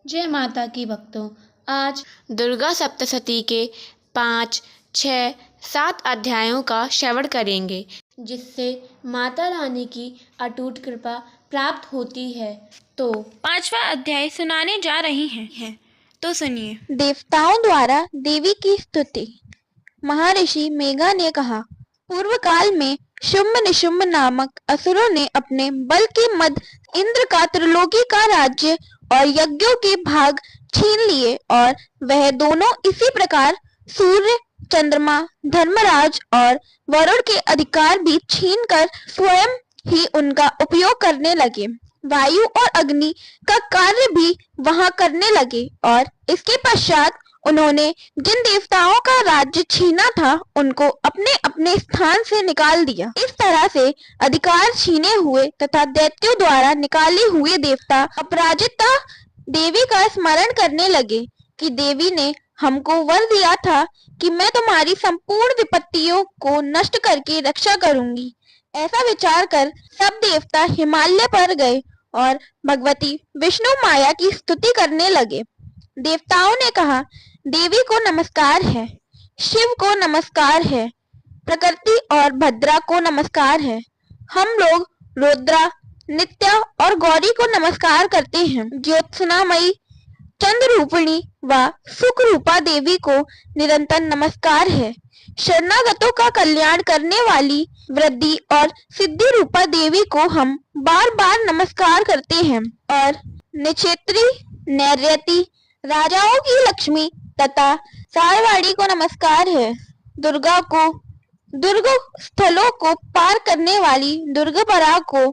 जय माता की भक्तों, आज दुर्गा सप्तशती के 5, 6, 7 अध्यायों का श्रवण करेंगे, जिससे माता रानी की अटूट कृपा प्राप्त होती है। तो 5वां अध्याय सुनाने जा रही हैं, तो सुनिए। देवताओं द्वारा देवी की स्तुति। महर्षि मेघा ने कहा, पूर्व काल में शुंभ निशुंभ नामक असुरों ने अपने बल के मद इंद्र का त्रिलोकी का राज्य और यज्ञों के भाग छीन लिए, और वह दोनों इसी प्रकार सूर्य, चंद्रमा, धर्मराज और वरुण के अधिकार भी छीनकर स्वयं ही उनका उपयोग करने लगे। वायु और अग्नि का कार्य भी वहां करने लगे, और इसके पश्चात उन्होंने जिन देवताओं का राज्य छीना था उनको अपने अपने स्थान से निकाल दिया। इस तरह से अधिकार छीने हुए तथा दैत्यों द्वारा निकाले हुए देवता अपराजिता देवी का स्मरण करने लगे कि देवी ने हमको वर दिया था कि मैं तुम्हारी संपूर्ण विपत्तियों को नष्ट करके रक्षा करूंगी। ऐसा विचार कर सब देवता हिमालय पर गए और भगवती विष्णु माया की स्तुति करने लगे। देवताओं ने कहा, देवी को नमस्कार है, शिव को नमस्कार है, प्रकृति और भद्रा को नमस्कार है। हम लोग रुद्रा, नित्या और गौरी को नमस्कार करते हैं। ज्योत्सनामयी, चंद्रूपिणी व सुख रूपा देवी को निरंतर नमस्कार है। शरणागतों का कल्याण करने वाली वृद्धि और सिद्धि रूपा देवी को हम बार बार नमस्कार करते हैं। और निक्षेत्री, नैर्यति, राजाओं की लक्ष्मी तथा सारवाड़ी को नमस्कार है। दुर्गा को, दुर्ग स्थलों को पार करने वाली दुर्गपरा को,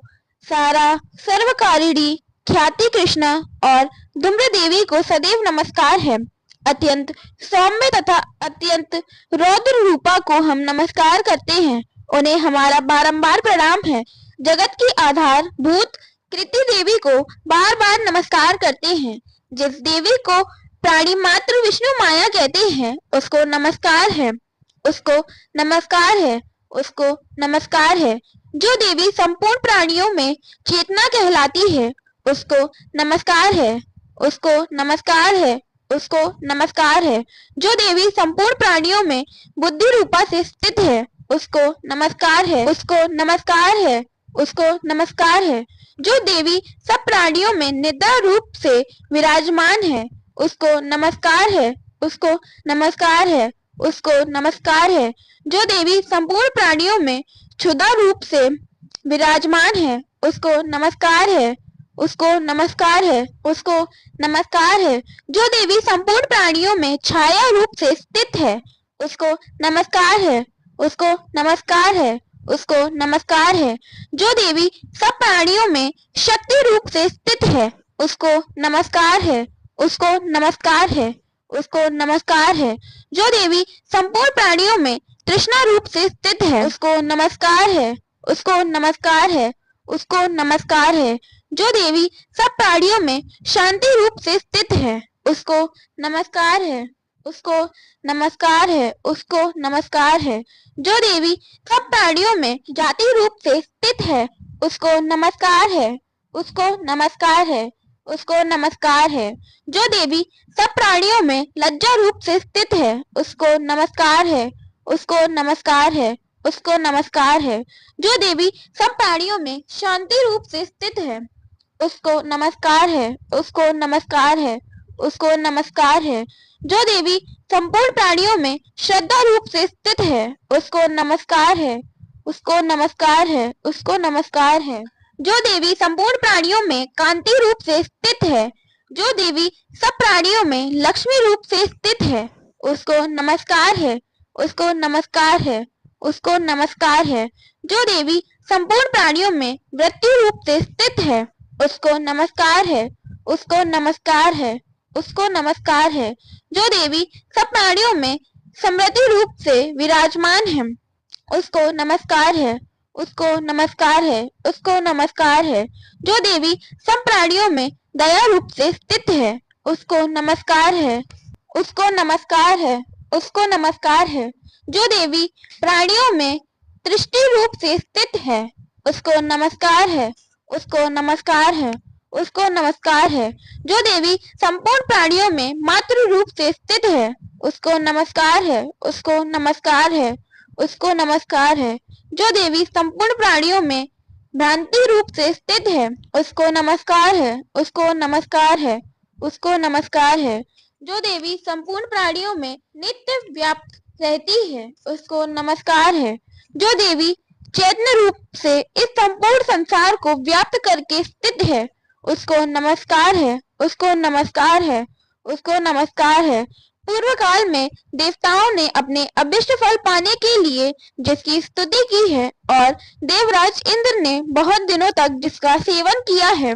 सारा सर्वकारिणी ख्याति कृष्णा और धूम्र देवी को सदैव नमस्कार है। अत्यंत सौम्य तथा अत्यंत रौद्र रूपा को हम नमस्कार करते हैं, उन्हें हमारा बारंबार प्रणाम है। जगत की आधार भूत कृति देवी को बार बार नमस्कार करते हैं। जिस देवी को प्राणी मात्र विष्णु माया कहते हैं उसको नमस्कार है, उसको नमस्कार है, उसको नमस्कार है। जो देवी संपूर्ण प्राणियों में चेतना कहलाती है उसको नमस्कार है, उसको नमस्कार है, उसको नमस्कार है। जो देवी संपूर्ण प्राणियों में बुद्धि रूपा से स्थित है उसको नमस्कार है, उसको नमस्कार है, उसको नमस्कार है। जो देवी सब प्राणियों में निद्रा रूप से विराजमान है उसको नमस्कार है, उसको नमस्कार है, उसको नमस्कार है। जो देवी संपूर्ण प्राणियों में क्षुधा रूप से विराजमान है उसको नमस्कार है, उसको नमस्कार है, उसको नमस्कार है। जो देवी संपूर्ण प्राणियों में छाया रूप से स्थित है उसको नमस्कार है, उसको नमस्कार है, उसको नमस्कार है। जो देवी सब प्राणियों में शक्ति रूप से स्थित है उसको नमस्कार है, उसको नमस्कार है, उसको नमस्कार है। जो देवी संपूर्ण प्राणियों में तृष्णा रूप से स्थित है उसको नमस्कार है, उसको नमस्कार है, उसको नमस्कार है। जो देवी सब प्राणियों में शांति रूप से स्थित है उसको नमस्कार है, उसको नमस्कार है, उसको नमस्कार है। जो देवी सब प्राणियों में जाति रूप से स्थित है उसको नमस्कार है, उसको नमस्कार है, उसको नमस्कार है। जो देवी सब प्राणियों में लज्जा रूप से स्थित है उसको नमस्कार है, उसको नमस्कार है, उसको नमस्कार है। जो देवी सब प्राणियों में शांति रूप से स्थित है उसको नमस्कार है, उसको नमस्कार है, उसको नमस्कार है। जो देवी संपूर्ण प्राणियों में श्रद्धा रूप से स्थित है उसको नमस्कार है, उसको नमस्कार है, उसको नमस्कार है। जो देवी संपूर्ण प्राणियों में कांति रूप से स्थित है, जो देवी सब प्राणियों में लक्ष्मी रूप से स्थित है उसको नमस्कार है, उसको नमस्कार है, उसको नमस्कार है। जो देवी संपूर्ण प्राणियों में वृत्ति रूप से स्थित है उसको नमस्कार है, उसको नमस्कार है, उसको नमस्कार है। जो देवी सब प्राणियों में समृद्धि रूप से विराजमान है उसको नमस्कार है, उसको नमस्कार है, उसको नमस्कार है। जो देवी सब प्राणियों में दया रूप से स्थित है उसको नमस्कार है, उसको नमस्कार है, उसको नमस्कार है। जो देवी प्राणियों में दृष्टि रूप से स्थित है उसको नमस्कार है, उसको नमस्कार है, उसको नमस्कार है। जो देवी संपूर्ण प्राणियों में मातृ रूप से स्थित है, उसको नमस्कार है, उसको नमस्कार है, उसको नमस्कार है। जो देवी संपूर्ण प्राणियों में भ्रांति रूप से स्थित है, उसको नमस्कार है, उसको नमस्कार है, उसको नमस्कार है। जो देवी संपूर्ण प्राणियों में नित्य व्याप्त रहती है, उसको नमस्कार है। जो देवी चैतन्य रूप से इस संपूर्ण संसार को व्याप्त करके स्थित है, उसको नमस्कार है, उसको नमस्कार है, उसको नमस्कार है। पूर्व काल में देवताओं ने अपने अभिष्ट फल पाने के लिए जिसकी स्तुति की है और देवराज इंद्र ने बहुत दिनों तक जिसका सेवन किया है,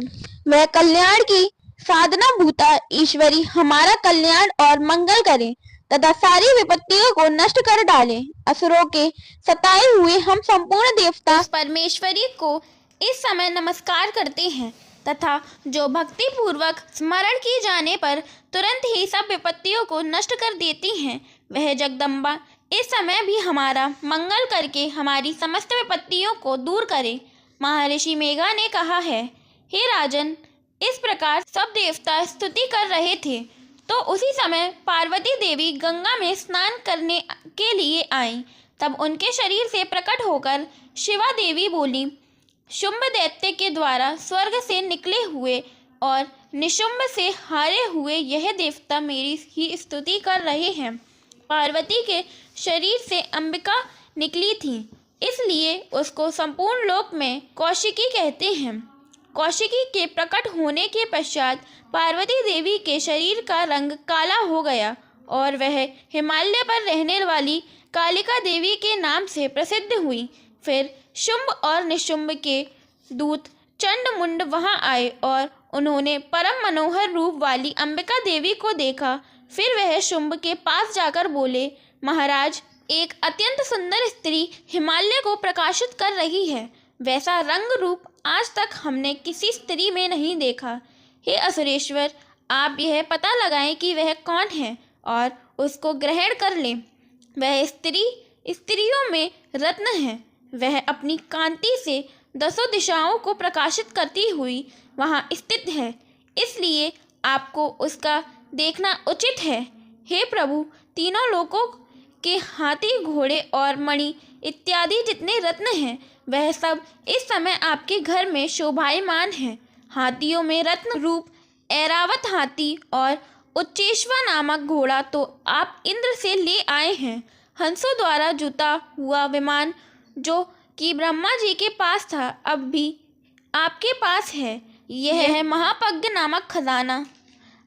वह कल्याण की साधना भूता ईश्वरी हमारा कल्याण और मंगल करें तथा सारी विपत्तियों को नष्ट कर डालें। असुरों के सताए हुए हम संपूर्ण देवता उस परमेश्वरी को इस समय नमस्कार करते हैं तथा जो भक्ति पूर्वक स्मरण की जाने पर तुरंत ही सब विपत्तियों को नष्ट कर देती हैं, वह जगदम्बा इस समय भी हमारा मंगल करके हमारी समस्त विपत्तियों को दूर करे। महर्षि मेघा ने कहा है, हे राजन, इस प्रकार सब देवता स्तुति कर रहे थे तो उसी समय पार्वती देवी गंगा में स्नान करने के लिए आईं। तब उनके शरीर से प्रकट होकर शिवा देवी बोली, शुंभ दैत्य के द्वारा स्वर्ग से निकले हुए और निशुंभ से हारे हुए यह देवता मेरी ही स्तुति कर रहे हैं। पार्वती के शरीर से अंबिका निकली थी, इसलिए उसको संपूर्ण लोक में कौशिकी कहते हैं। कौशिकी के प्रकट होने के पश्चात पार्वती देवी के शरीर का रंग काला हो गया और वह हिमालय पर रहने वाली कालिका देवी के नाम से प्रसिद्ध हुई। फिर शुंभ और निशुंभ के दूत चंड मुंड वहां आए और उन्होंने परम मनोहर रूप वाली अंबिका देवी को देखा। फिर वह शुंभ के पास जाकर बोले, महाराज, एक अत्यंत सुंदर स्त्री हिमालय को प्रकाशित कर रही है। वैसा रंग रूप आज तक हमने किसी स्त्री में नहीं देखा। हे असुरेश्वर, आप यह पता लगाएं कि वह कौन है और उसको ग्रहण कर लें। वह स्त्री स्त्रियों में रत्न है। वह अपनी कांति से दसों दिशाओं को प्रकाशित करती हुई वहाँ स्थित है, इसलिए आपको उसका देखना उचित है। हे प्रभु, तीनों लोकों के हाथी, घोड़े और मणि इत्यादि जितने रत्न हैं, वह सब इस समय आपके घर में शोभायमान हैं। हाथियों में रत्न रूप ऐरावत हाथी और उच्चेश्वा नामक घोड़ा तो आप इंद्र से ले आए हैं। हंसों द्वारा जुता हुआ विमान जो कि ब्रह्मा जी के पास था, अब भी आपके पास है। यह है महापज्ञ नामक खजाना,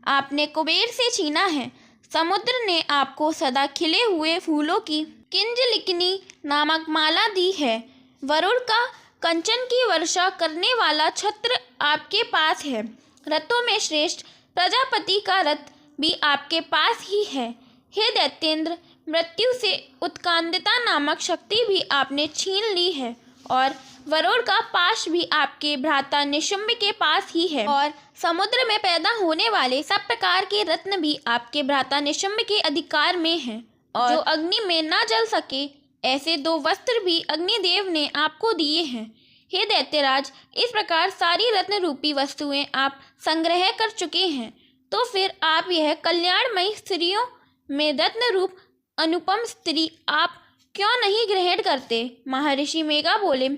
आपने कुबेर से छीना है। समुद्र ने आपको सदा खिले हुए फूलों की किंजलिकनी नामक माला दी है। वरुण का कंचन की वर्षा करने वाला छत्र आपके पास है। रथों में श्रेष्ठ प्रजापति का रथ भी आपके पास ही है। हे दैत्येंद्र, मृत्यु से उत्कांदिता नामक शक्ति भी आपने छीन ली है और वरुण का पाश भी आपके भ्राता निशुंभ के पास ही है और समुद्र में पैदा होने वाले सब प्रकार के रत्न भी आपके भ्राता निशुंभ के अधिकार में हैं और जो अग्नि में ना जल सके ऐसे 2 वस्त्र भी अग्निदेव ने आपको दिए हैं। हे दैत्यराज, इस प्रकार सारी रत्न रूपी वस्तुएं आप संग्रह कर चुके हैं, तो फिर आप यह कल्याणमयी स्त्रियों में रत्न रूप अनुपम स्त्री आप क्यों नहीं ग्रहण करते? महर्षि मेघा बोले,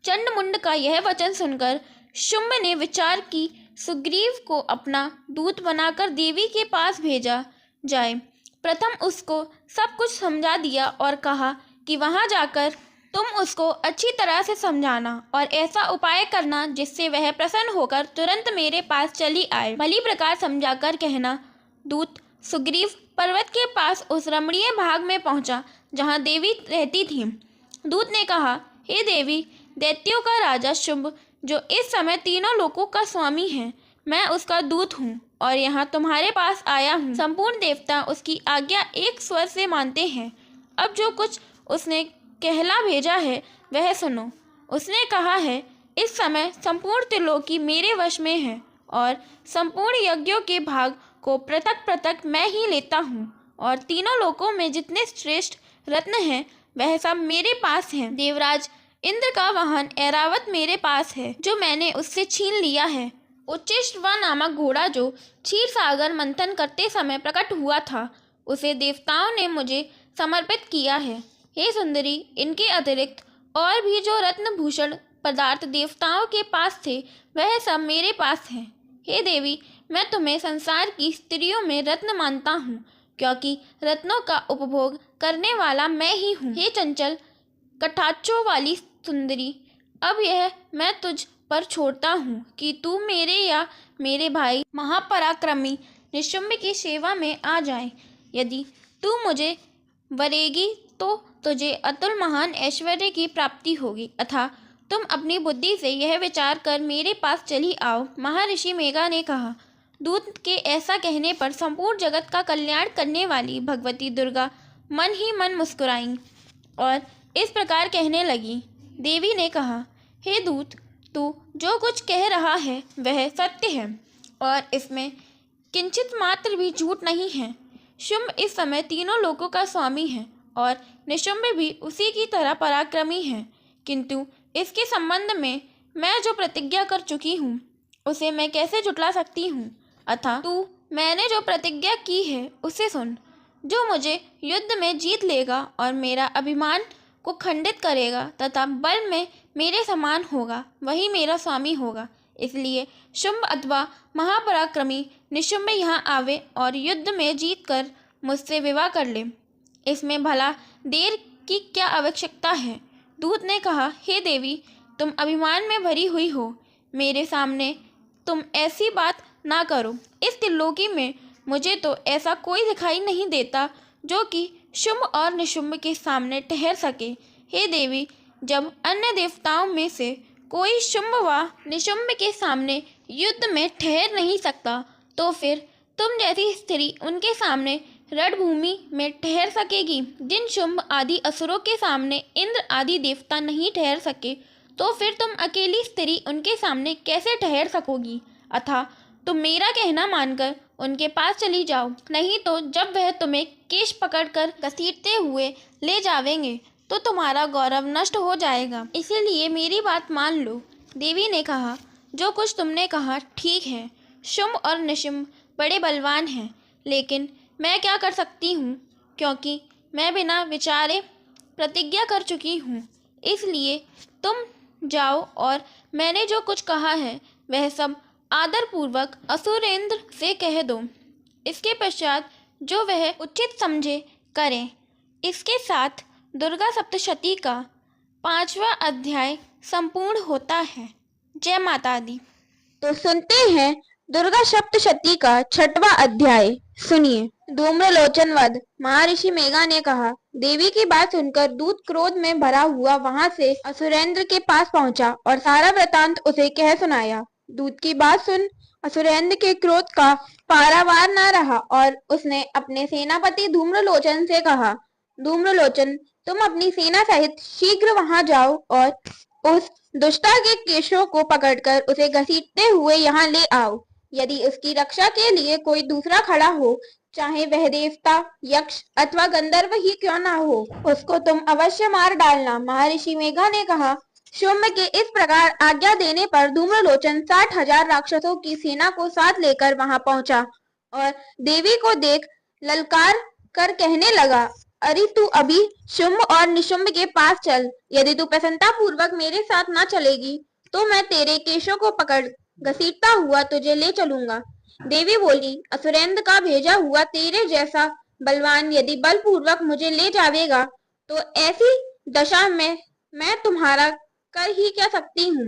चंडमुंड का यह वचन सुनकर शुंभ ने विचार की सुग्रीव को अपना दूत बनाकर देवी के पास भेजा जाए। प्रथम उसको सब कुछ समझा दिया और कहा कि वहां जाकर तुम उसको अच्छी तरह से समझाना और ऐसा उपाय करना जिससे वह प्रसन्न होकर तुरंत मेरे पास चली आए। भली प्रकार समझाकर कहना। दूत सुग्रीव पर्वत के पास उस रमणीय भाग में पहुंचा जहां देवी रहती थी। दूत ने कहा, हे देवी, दैत्यों का राजा शुंभ जो इस समय तीनों लोकों का स्वामी है, मैं उसका दूत हूँ और यहाँ तुम्हारे पास आया हूँ। संपूर्ण देवता उसकी आज्ञा एक स्वर से मानते हैं। अब जो कुछ उसने कहला भेजा है वह सुनो। उसने कहा है, इस समय संपूर्ण त्रिलोकी मेरे वश में है और संपूर्ण यज्ञों के भाग को पृथक पृथक मैं ही लेता हूँ और तीनों लोकों में जितने श्रेष्ठ रत्न हैं वह सब मेरे पास हैं। देवराज इंद्र का वाहन ऐरावत मेरे पास है जो मैंने उससे छीन लिया है उच्चिष्टवा नामक घोड़ा जो क्षीर सागर मंथन करते समय प्रकट हुआ था, उसे देवताओं ने मुझे समर्पित किया है। हे सुंदरी, इनके अतिरिक्त और भी जो रत्न भूषण पदार्थ देवताओं के पास थे, वह सब मेरे पास है। हे देवी, मैं तुम्हें संसार की स्त्रियों में रत्न मानता हूँ, क्योंकि रत्नों का उपभोग करने वाला मैं ही हूँ। हे चंचल कटाक्षों वाली सुंदरी, अब यह मैं तुझ पर छोड़ता हूँ कि तू मेरे या मेरे भाई महापराक्रमी निशुंभ की सेवा में आ जाए। यदि तू मुझे वरेगी तो तुझे अतुल महान ऐश्वर्य की प्राप्ति होगी, अतः तुम अपनी बुद्धि से यह विचार कर मेरे पास चली आओ। महर्षि मेघा ने कहा। दूत के ऐसा कहने पर संपूर्ण जगत का कल्याण करने वाली भगवती दुर्गा मन ही मन मुस्कुराईं और इस प्रकार कहने लगी। देवी ने कहा, हे दूत, तू जो कुछ कह रहा है वह सत्य है और इसमें किंचित मात्र भी झूठ नहीं है। शुंभ इस समय तीनों लोकों का स्वामी है और निशुंभ भी उसी की तरह पराक्रमी है, किंतु इसके संबंध में मैं जो प्रतिज्ञा कर चुकी हूँ उसे मैं कैसे झुठला सकती हूँ। अतः तू मैंने जो प्रतिज्ञा की है उसे सुन। जो मुझे युद्ध में जीत लेगा और मेरा अभिमान को खंडित करेगा तथा बल में मेरे समान होगा, वही मेरा स्वामी होगा। इसलिए शुंभ अथवा महापराक्रमी निशुंभ यहाँ आवे और युद्ध में जीतकर मुझसे विवाह कर ले। इसमें भला देर की क्या आवश्यकता है। दूत ने कहा, हे देवी, तुम अभिमान में भरी हुई हो, मेरे सामने तुम ऐसी बात ना करो। इस त्रिलोकी में मुझे तो ऐसा कोई दिखाई नहीं देता जो कि शुंभ और निशुंभ के सामने ठहर सके। हे देवी, जब अन्य देवताओं में से कोई शुंभ व निशुंभ के सामने युद्ध में ठहर नहीं सकता, तो फिर तुम जैसी स्त्री उनके सामने रणभूमि में ठहर सकेगी। जिन शुंभ आदि असुरों के सामने इंद्र आदि देवता नहीं ठहर सके, तो फिर तुम अकेली स्त्री उनके सामने कैसे ठहर सकोगी। अतः तुम मेरा कहना मानकर उनके पास चली जाओ, नहीं तो जब वह तुम्हें केश पकड़कर घसीटते हुए ले जावेंगे तो तुम्हारा गौरव नष्ट हो जाएगा। इसीलिए मेरी बात मान लो। देवी ने कहा, जो कुछ तुमने कहा ठीक है। शुंभ और निशुंभ बड़े बलवान हैं, लेकिन मैं क्या कर सकती हूँ, क्योंकि मैं बिना विचारे प्रतिज्ञा कर चुकी हूँ। इसलिए तुम जाओ और मैंने जो कुछ कहा है वह सब आदरपूर्वक असुरेंद्र से कह दो। इसके पश्चात जो वह उचित समझे करें। इसके साथ दुर्गा सप्तशती का 5वां अध्याय संपूर्ण होता है। जय माता दी। तो सुनते हैं दुर्गा सप्तशती का 6वां अध्याय। सुनिए। धूम्रलोचन वध। महर्षि मेघा ने कहा। देवी की बात सुनकर दूत क्रोध में भरा हुआ वहां से असुरेंद्र के पास पहुंचा और सारा वृतांत उसे कह सुनाया। दूत की बात सुन असुरेंद्र के क्रोध का पारावार न रहा और उसने अपने सेनापति धूम्रलोचन से कहा, धूम्रलोचन, तुम अपनी सेना सहित शीघ्र वहां जाओ और उस दुष्टा के केशों को पकड़कर उसे घसीटते हुए यहाँ ले आओ। यदि उसकी रक्षा के लिए कोई दूसरा खड़ा हो, चाहे वह देवता, यक्ष अथवा गंधर्व ही क्यों ना हो, उसको तुम अवश्य मार डालना। महर्षि मेघा ने कहा। शुंभ के इस प्रकार आज्ञा देने पर धूम्रलोचन 60,000 राक्षसों की सेना को साथ लेकर वहां पहुंचा और देवी को देख ललकार कर कहने लगा, अरे तू अभी शुंभ और निशुंभ के पास चल। यदि तू प्रसन्नता पूर्वक मेरे साथ ना चलेगी तो मैं तेरे केशों को पकड़ घसीटता हुआ तुझे ले चलूंगा। देवी बोली, असुरेंद्र का भेजा हुआ तेरे जैसा बलवान यदि बलपूर्वक मुझे ले जावेगा तो ऐसी दशा में मैं तुम्हारा कर ही क्या सकती हूँ।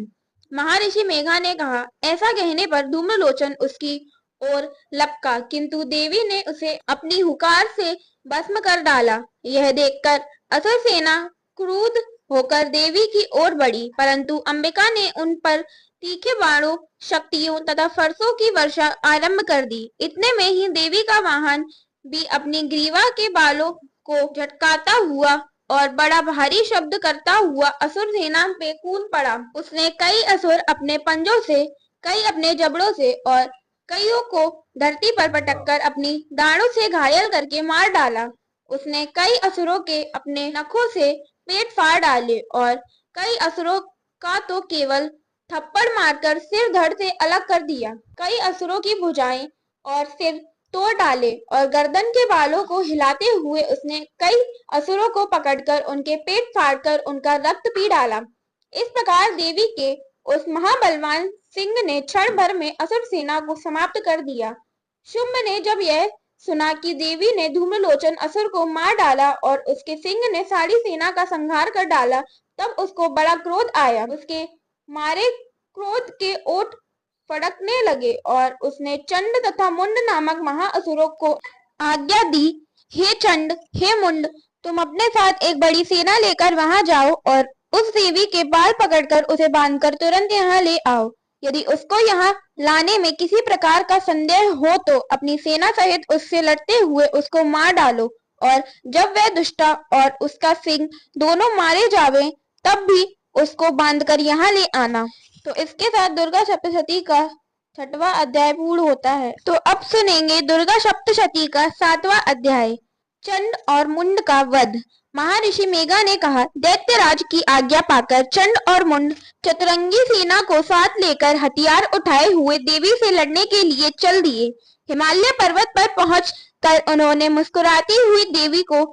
महर्षि मेघा ने कहा। ऐसा कहने पर धूम्रलोचन उसकी ओर लपका, किंतु देवी ने उसे अपनी हुकार से भस्म कर डाला। यह देखकर असुर सेना क्रुद्ध होकर देवी की ओर बढ़ी, परंतु अंबिका ने उन पर तीखे बाणों, शक्तियों तथा फरसों की वर्षा आरंभ कर दी। इतने में ही देवी का वाहन भी अपनी ग्रीवा के बालों को झटकाता हुआ और बड़ा भारी शब्द करता हुआ असुर सेना पे कूद पड़ा। उसने कई असुर अपने पंजों से, कई अपने जबड़ों से और कईयों को धरती पर पटककर अपनी दाढ़ों से घायल करके मार डाला। उसने कई असुरों के अपने नखों से पेट फाड़ डाले और कई असुरों का तो केवल थप्पड़ मारकर सिर धड़ से अलग कर दिया। कई असुरों की भुजाएं और सिर तोड़ डाले और गर्दन के बालों को हिलाते हुए उसने कई असुरों को पकड़कर उनके पेट फाड़कर उनका रक्त पी डाला। इस प्रकार देवी के उस महाबलवान सिंह ने क्षण भर में असुर सेना को समाप्त कर दिया। शुंभ ने जब यह सुना कि देवी ने धूम्रलोचन असुर को मार डाला और उसके सिंह ने सारी सेना का संहार कर डाला, तब उसको बड़ा क्रोध आया। उसके मारे क्रोध के ओठ फड़कने लगे और उसने चंड तथा मुंड नामक महाअसुरों को आज्ञा दी, हे चंड, हे मुंड, तुम अपने साथ एक बड़ी सेना लेकर वहां जाओ और उस देवी के बाल पकड़कर उसे बांधकर तुरंत यहाँ ले आओ। यदि उसको यहाँ लाने में किसी प्रकार का संदेह हो तो अपनी सेना सहित उससे लड़ते हुए उसको मार डालो और जब वह दुष्टा और उसका सिंह दोनों मारे जावे तब भी उसको बांधकर यहाँ ले आना। तो इसके साथ दुर्गा सप्तशती का 6वां अध्याय पूर्ण होता है। तो अब सुनेंगे दुर्गा सप्तशती का 7वां अध्याय, चंड और मुंड का वध। महर्षि मेघा ने कहा, दैत्यराज की आज्ञा पाकर चंड और मुंड चतुरंगी सेना को साथ लेकर हथियार उठाए हुए देवी से लड़ने के लिए चल दिए। हिमालय पर्वत पर पहुंच कर उन्होंने मुस्कुराती हुई देवी को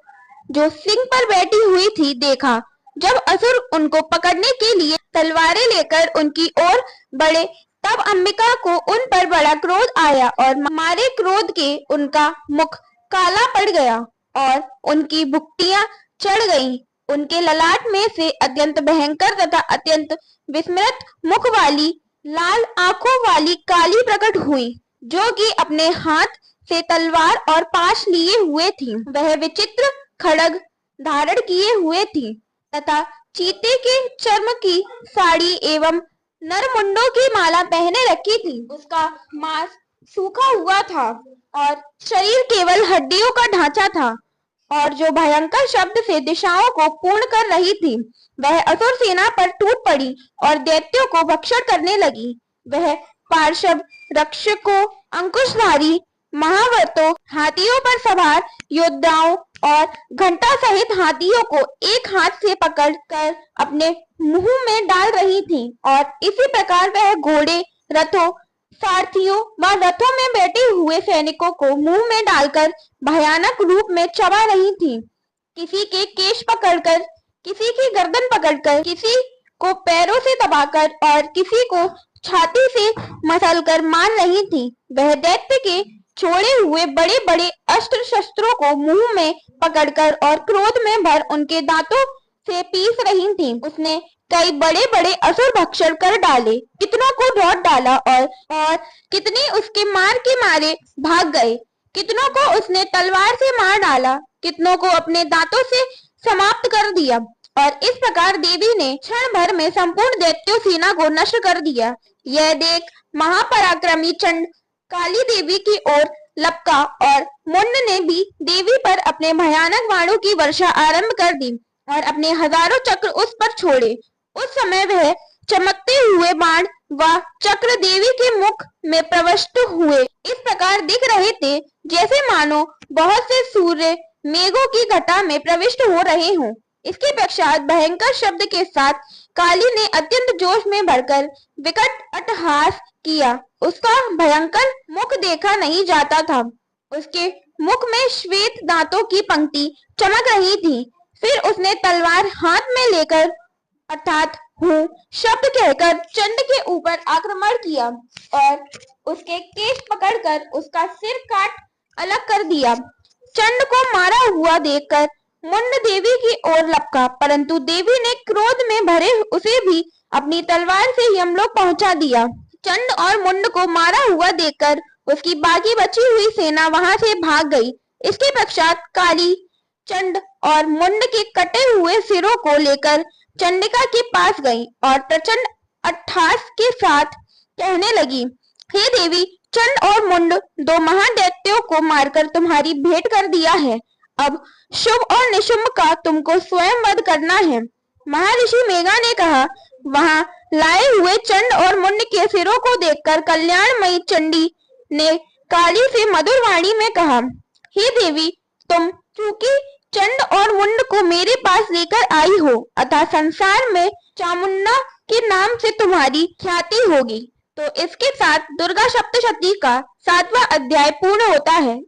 जो सिंह पर बैठी हुई थी देखा। जब असुर उनको पकड़ने के लिए तलवारें लेकर उनकी ओर बढ़े तब अंबिका को उन पर बड़ा क्रोध आया और मारे क्रोध के उनका मुख काला पड़ गया और उनकी भुक्तियां चढ़ गईं। उनके ललाट में से अत्यंत भयंकर तथा अत्यंत विस्मृत मुख वाली लाल आंखों वाली काली प्रकट हुई, जो कि अपने हाथ से तलवार और पाश लिए हुए थी। वह विचित्र खड्ग धारण किए हुए थी तथा चीते के चर्म की साड़ी एवं नरमुंडों की माला पहने रखी थी। उसका मांस सूखा हुआ था और शरीर केवल हड्डियों का ढांचा था और जो भयंकर शब्द से दिशाओं को पूर्ण कर रही थी। वह असुर सेना पर टूट पड़ी और दैत्यों को भक्षण करने लगी। वह पार्श्व रक्षकों, अंकुशधारी महाव्रतों, हाथियों पर सवार योद्धाओं और घंटा सहित हाथियों को एक हाथ से पकड़कर अपने मुंह में डाल रही थी और इसी प्रकार वह घोड़े, रथों, सारथियों व रथों में बैठे हुए सैनिकों को मुंह में डालकर भयानक रूप में चबा रही थी। किसी के केश पकड़कर, किसी की गर्दन पकड़कर, किसी को पैरों से दबाकर और किसी को छाती से मसलकर मार रही थी। वह दैत्य के छोड़े हुए बड़े बड़े अस्त्र शस्त्रों को मुंह में पकड़कर और क्रोध में भर उनके दांतों से पीस रही थी। उसने कई बड़े बड़े असुर भक्षण कर डाले, कितनों को ढोट डाला और कितने उसके मार के मारे भाग गए। कितनों को उसने तलवार से मार डाला, कितनों को अपने दांतों से समाप्त कर दिया और इस प्रकार देवी ने क्षण भर में संपूर्ण दैत्य सेना को नष्ट कर दिया। यह देख महापराक्रमी चंड काली देवी की ओर लपका और मुंड ने भी देवी पर अपने भयानक बाणों की वर्षा आरंभ कर दी और अपने हजारों चक्र उस पर छोड़े। उस समय वह चमकते हुए बाण व चक्र देवी के मुख में प्रविष्ट हुए इस प्रकार दिख रहे थे जैसे मानो बहुत से सूर्य मेघों की घटा में प्रविष्ट हो रहे हों। इसके पश्चात भयंकर शब्द के साथ काली ने अत्यंत जोश में भरकर विकट अट्टहास किया। उसका भयंकर मुख देखा नहीं जाता था। उसके मुख में श्वेत दांतों की पंक्ति चमक रही थी। फिर उसने तलवार हाथ में लेकर अर्थात हूँ शब्द कहकर चंड के ऊपर आक्रमण किया और उसके केश पकड़कर उसका सिर काट अलग कर दिया। चंड को मारा हुआ देखकर मुंड देवी की ओर लपका, परंतु देवी ने क्रोध में भरे उसे भी अपनी तलवार से यमलोक पहुंचा दिया। चंड और मुंड को मारा हुआ देखकर उसकी बाकी बची हुई सेना वहां से भाग गई। इसके पश्चात काली चंड और मुंड के कटे हुए सिरों को लेकर चंडिका के पास गई और प्रचंड अट्टहास के साथ कहने लगी, हे देवी, चंड और मुंड दो महादैत्यों को मारकर तुम्हारी भेंट कर दिया है। अब शुभ और निशुंभ का तुमको स्वयं वध करना है। महर्षि मेघा ने कहा, वहां लाए हुए चंड और मुंड के सिरों को देखकर कल्याणमयी चंडी ने काली से मधुर वाणी में कहा, हे देवी, तुम चूंकि चंड और मुंड को मेरे पास लेकर आई हो अतः संसार में चामुंडा के नाम से तुम्हारी ख्याति होगी। तो इसके साथ दुर्गा सप्तशती का 7वां अध्याय पूर्ण होता है।